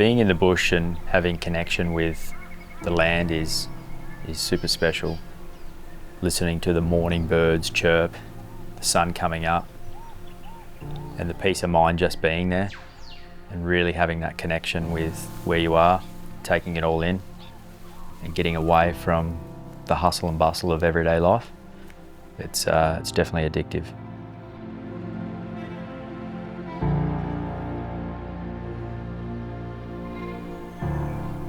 Being in the bush and having connection with the land is super special. Listening to the morning birds chirp, the sun coming up, and the peace of mind just being there and really having that connection with where you are, taking it all in and getting away from the hustle and bustle of everyday life. It's definitely addictive.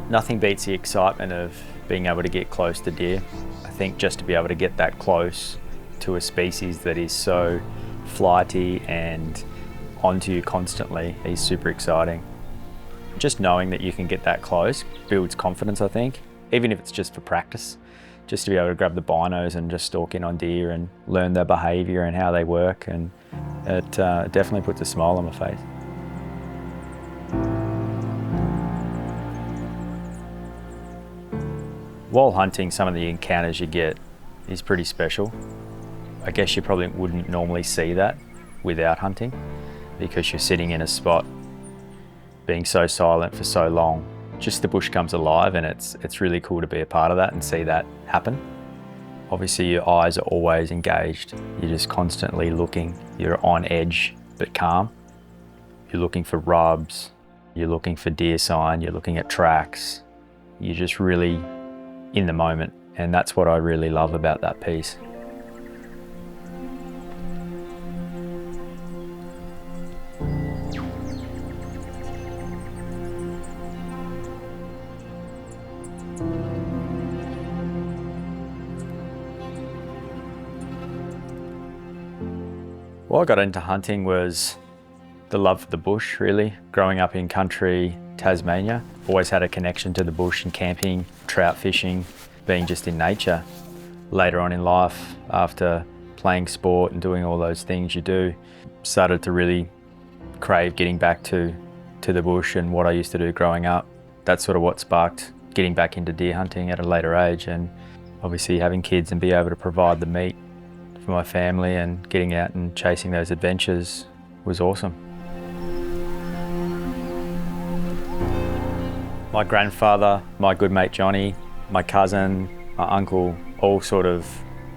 Nothing beats the excitement of being able to get close to deer. I think just to be able to get that close to a species that is so flighty and onto you constantly is super exciting. Just knowing that you can get that close builds confidence, I think, even if it's just for practice. Just to be able to grab the binos and just stalk in on deer and learn their behaviour and how they work, and it definitely puts a smile on my face. While hunting, some of the encounters you get is pretty special. I guess you probably wouldn't normally see that without hunting, because you're sitting in a spot being so silent for so long. Just the bush comes alive, and it's really cool to be a part of that and see that happen. Obviously your eyes are always engaged. You're just constantly looking. You're on edge but calm. You're looking for rubs, you're looking for deer sign, you're looking at tracks. You're just really in the moment, and that's what I really love about that piece. What I got into hunting was the love for the bush, really. Growing up in country Tasmania, always had a connection to the bush and camping, trout fishing, being just in nature. Later on in life, after playing sport and doing all those things you do, started to really crave getting back to the bush and what I used to do growing up. That's sort of what sparked getting back into deer hunting at a later age, and obviously having kids and be able to provide the meat for my family and getting out and chasing those adventures was awesome. My grandfather, my good mate Johnny, my cousin, my uncle, all sort of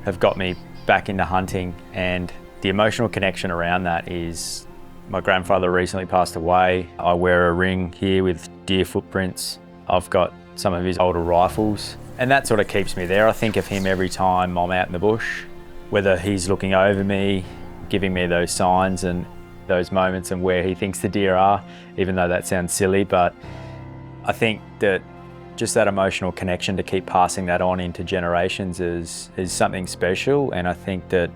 have got me back into hunting, and the emotional connection around that is my grandfather recently passed away. I wear a ring here with deer footprints. I've got some of his older rifles, and that sort of keeps me there. I think of him every time I'm out in the bush, whether he's looking over me, giving me those signs and those moments and where he thinks the deer are, even though that sounds silly, but I think that just that emotional connection to keep passing that on into generations is something special, and I think that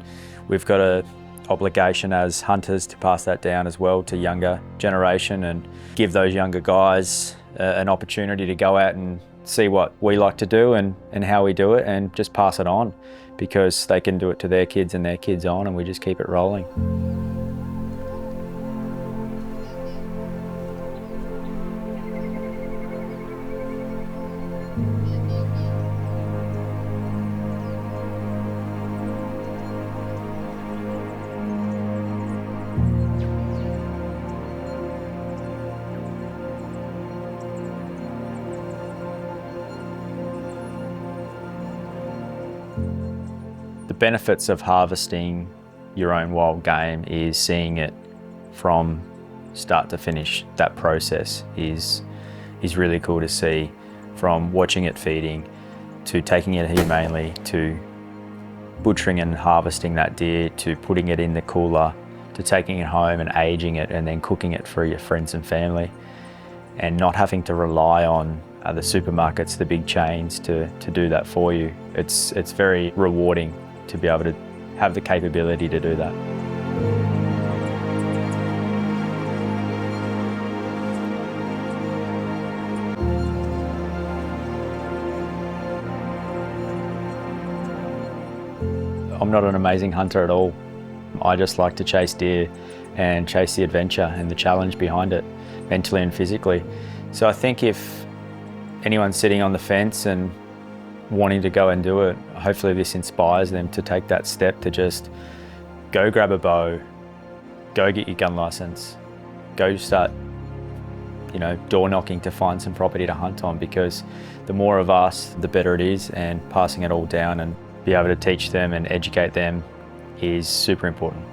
we've got an obligation as hunters to pass that down as well to younger generation and give those younger guys an opportunity to go out and see what we like to do and how we do it, and just pass it on, because they can do it to their kids and their kids on, and we just keep it rolling. The benefits of harvesting your own wild game is seeing it from start to finish. That process is really cool to see, from watching it feeding, to taking it humanely, to butchering and harvesting that deer, to putting it in the cooler, to taking it home and aging it and then cooking it for your friends and family, and not having to rely on the supermarkets, the big chains to do that for you. It's very rewarding to be able to have the capability to do that. I'm not an amazing hunter at all. I just like to chase deer and chase the adventure and the challenge behind it, mentally and physically. So I think if anyone's sitting on the fence and wanting to go and do it, hopefully this inspires them to take that step to just go grab a bow, go get your gun license, go start door knocking to find some property to hunt on, because the more of us, the better it is, and passing it all down and be able to teach them and educate them is super important.